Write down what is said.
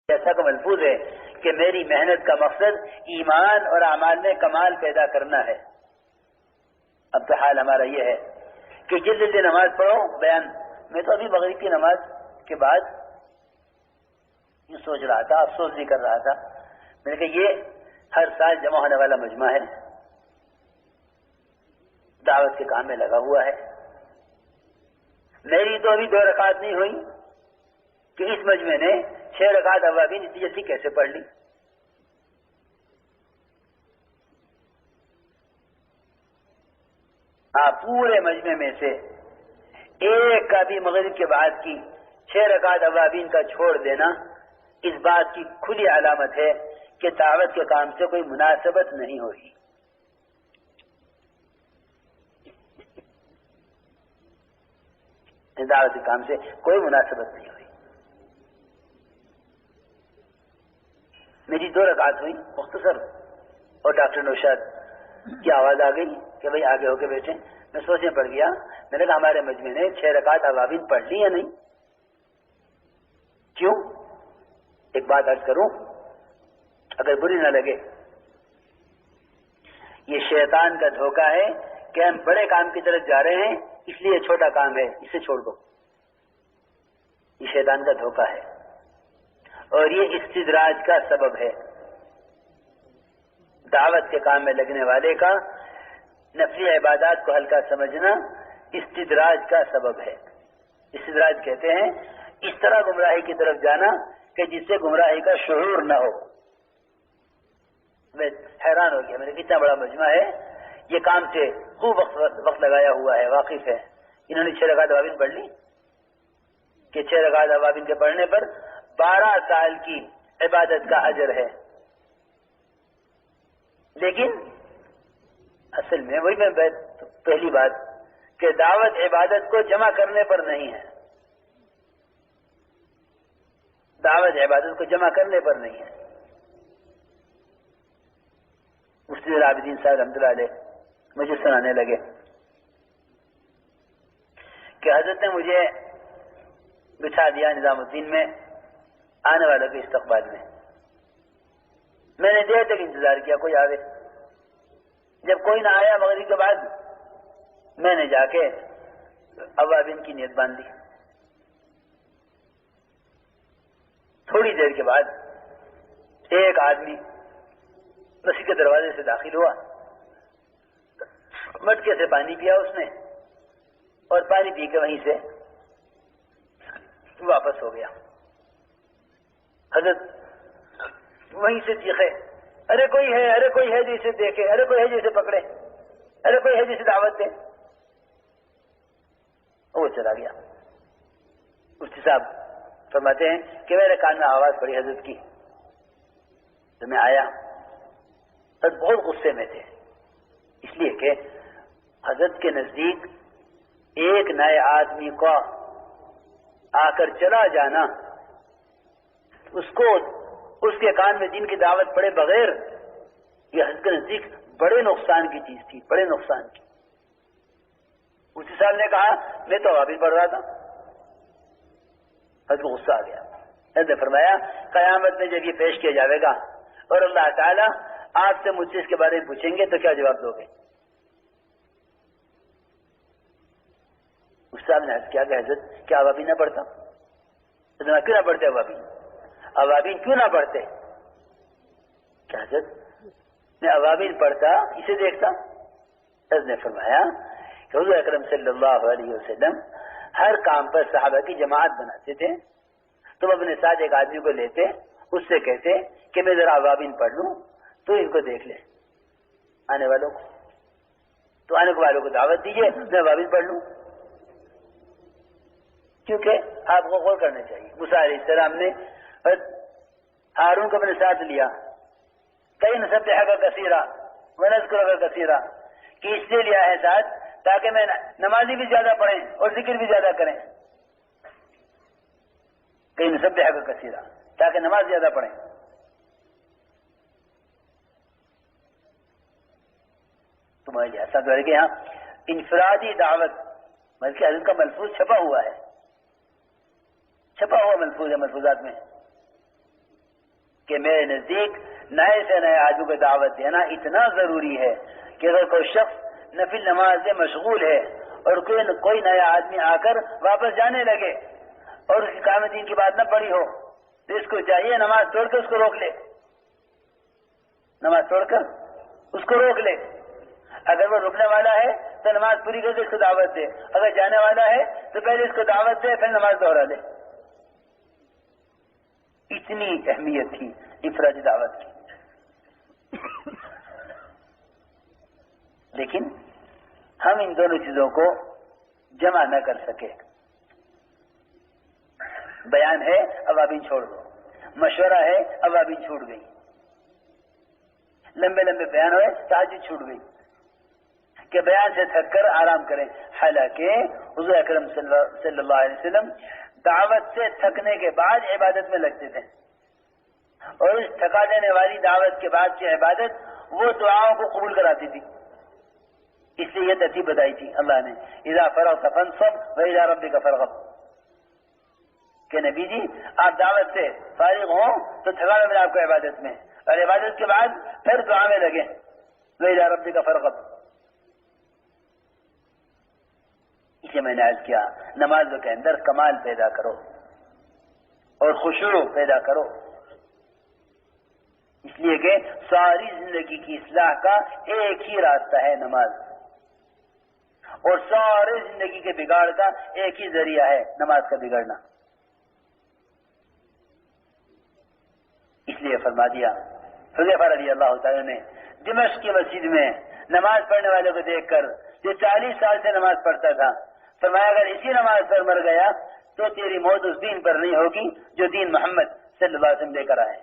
ایسا کا ملفوظ ہے کہ میری محنت کا مقصد ایمان اور اعمال میں کمال پیدا کرنا ہے. اب تو حال ہمارا یہ ہے کہ جلدی جلدی نماز پڑھو بیان. میں تو ابھی مغرب کی نماز کے بعد یہ سوچ رہا تھا، افسوس بھی کر رہا تھا. میں نے کہا یہ ہر سال جمع ہونے والا مجمع ہے، دعوت کے کام میں لگا ہوا ہے. میری تو ابھی 2 رکعت نہیں ہوئی کہ اس مجمع نے 6 رکعت اوابین اتنی جلدی کیسے پڑھ لی. آپ پورے مجمع میں سے ایک کا بھی مغرب کے بعد کی 6 رکعت اوابین کا چھوڑ دینا اس بات کی کھلی علامت ہے کہ دعوت کے کام سے کوئی مناسبت نہیں ہوئی. دعوت کے کام سے کوئی مناسبت نہیں ہوئی. میری 2 رکعت ہوئی مختصر، اور ڈاکٹر نوشاد کی آواز آ گئی کہ بھائی آگے ہو کے بیٹھیں. میں سوچنے پڑ گیا، میں نے کہا ہمارے مجمع نے 6 رکعت اوابین پڑھ لی یا نہیں؟ کیوں؟ ایک بات عرض کروں اگر بری نہ لگے، یہ شیطان کا دھوکہ ہے کہ ہم بڑے کام کی طرف جا رہے ہیں اس لیے چھوٹا کام ہے اسے چھوڑ دو. یہ شیطان کا دھوکہ ہے اور یہ استدراج کا سبب ہے. دعوت کے کام میں لگنے والے کا نفلی عبادات کو ہلکا سمجھنا استدراج کا سبب ہے. استدراج کہتے ہیں اس طرح گمراہی کی طرف جانا کہ جس سے گمراہی کا شعور نہ ہو. میں حیران ہو گیا، میں نے کتنا بڑا مجمع ہے، یہ کام سے خوب وقت لگایا ہوا ہے، واقف ہے. انہوں نے 6 رکعت اوابین پڑھ لی کہ 6 رکعت اوابین کے پڑھنے پر 12 سال کی عبادت کا اجر ہے. لیکن اصل میں وہی میں پہلی بات کہ دعوت عبادت کو جمع کرنے پر نہیں ہے. دعوت عبادت کو جمع کرنے پر نہیں ہے. مفتی العابدین صاحب رحمۃ اللہ علیہ مجھے سنانے لگے کہ حضرت نے مجھے بٹھا دیا نظام الدین میں آنے والوں کے استقبال میں. میں نے دیر تک انتظار کیا کوئی آوے. جب کوئی نہ آیا مغرب کے بعد میں نے جا کے اوابین کی نیت باندھ دی. تھوڑی دیر کے بعد ایک آدمی مسجد کے دروازے سے داخل ہوا، مٹکے سے پانی پیا اس نے اور پانی پی کے وہیں سے واپس ہو گیا. حضرت وہیں سے چیخے، ارے کوئی ہے، ارے کوئی ہے جسے دیکھے، ارے کوئی ہے جسے پکڑے، ارے کوئی ہے جسے دعوت دے. وہ چلا گیا. مفتی صاحب فرماتے ہیں کہ میرے کان میں آواز پڑی حضرت کی. تو میں آیا، حضرت بہت غصے میں تھے اس لیے کہ حضرت کے نزدیک ایک نئے آدمی کا آ کر چلا جانا، اس کو اس کے کان میں دین کی دعوت پڑے بغیر، یہ حضرت کے نزدیک بڑے نقصان کی چیز تھی، بڑے نقصان کی. مفتی صاحب نے کہا میں تو اوابین پڑھ رہا تھا. حضرت کو غصہ آ گیا. حضرت نے فرمایا قیامت میں جب یہ پیش کیا جائے گا اور اللہ تعالیٰ آپ سے مجھ سے اس کے بارے میں پوچھیں گے تو کیا جواب دو گے؟ مفتی صاحب نے عرض کیا کہ حضرت کیا اوابین نہ پڑھتا؟ اتنا کیوں نہ پڑھتے اوابین؟ اوابین کیوں نہ پڑھتے؟ کیا حضرت میں اوابین پڑھتا اسے دیکھتا؟ حضرت نے فرمایا کہ حضور اکرم صلی اللہ علیہ وسلم ہر کام پر صحابہ کی جماعت بناتے تھے. تم اپنے ساتھ ایک آدمی کو لیتے، اس سے کہتے کہ میں ذرا اوابین پڑھ لوں، تو ان کو دیکھ لے آنے والوں کو، تو آنے والوں کو دعوت دیجیے میں اوابین پڑھ لوں. کیونکہ آپ کو غور کرنا چاہیے. موسیٰ علیہ السلام نے ہارون کو اپنے ساتھ لیا، کئی نسبحک کثیرا ونذکرک کثیرا، کہ اس لیے لیا ہے ساتھ تاکہ میں نمازی بھی زیادہ پڑھیں اور ذکر بھی زیادہ کریں. کئی نسبحک کثیرا تاکہ نماز زیادہ پڑھیں. تمہارے ایسا تو ہے کہ یہاں انفرادی دعوت بلکہ حضرت کا ملفوظ چھپا ہوا ہے، ملفوظات میں. کہ میرے نزدیک نئے سے نئے آدمی کو دعوت دینا اتنا ضروری ہے کہ اگر کوئی شخص نفل نماز سے مشغول ہے اور کوئی نیا آدمی آ کر واپس جانے لگے اور اس کی کام دین کی بات نہ پڑی ہو تو اس کو چاہیے نماز توڑ کر اس کو روک لے، نماز توڑ کر اس کو روک لے۔ اگر وہ رکنے والا ہے تو نماز پوری کر کے اس کو دعوت دے، اگر جانے والا ہے تو پہلے اس کو دعوت دے پھر نماز دوہرا لے۔ اتنی اہمیت تھی انفرادی دعوت کی، لیکن ہم ان دونوں چیزوں کو جمع نہ کر سکے۔ بیان ہے اوابین چھوڑ دو، مشورہ ہے اوابین چھوٹ گئی، لمبے لمبے بیان ہوئے تہجد چھوٹ گئی کہ بیان سے تھک کر آرام کریں، حالانکہ حضور اکرم صلی اللہ علیہ وسلم دعوت سے تھکنے کے بعد عبادت میں لگتے تھے، اور اس تھکا دینے والی دعوت کے بعد کی عبادت وہ دعاؤں کو قبول کراتی تھی۔ اس لیے یہ ترتیب بتائی تھی اللہ نے، اذا فرغت فانصب والى ربك فارغب، کہ نبی جی آپ دعوت سے فارغ ہوں تو تھکا میں آپ کو عبادت میں، اور عبادت کے بعد پھر دعا میں لگے، والى ربك فارغب۔ اسے میں نے عرض کیا نمازوں کے اندر کمال پیدا کرو اور خشوع پیدا کرو، اس لیے کہ ساری زندگی کی اصلاح کا ایک ہی راستہ ہے نماز، اور سارے زندگی کے بگاڑ کا ایک ہی ذریعہ ہے نماز کا بگڑنا۔ اس لیے فرما دیا حذیفہ رضی اللہ تعالی نے دمشق کی مسجد میں نماز پڑھنے والے کو دیکھ کر، جو 40 سال سے نماز پڑھتا تھا، فرمایا اگر اسی نماز پر مر گیا تو تیری موت اس دین پر نہیں ہوگی جو دین محمد صلی اللہ علیہ وسلم لے کر آئے۔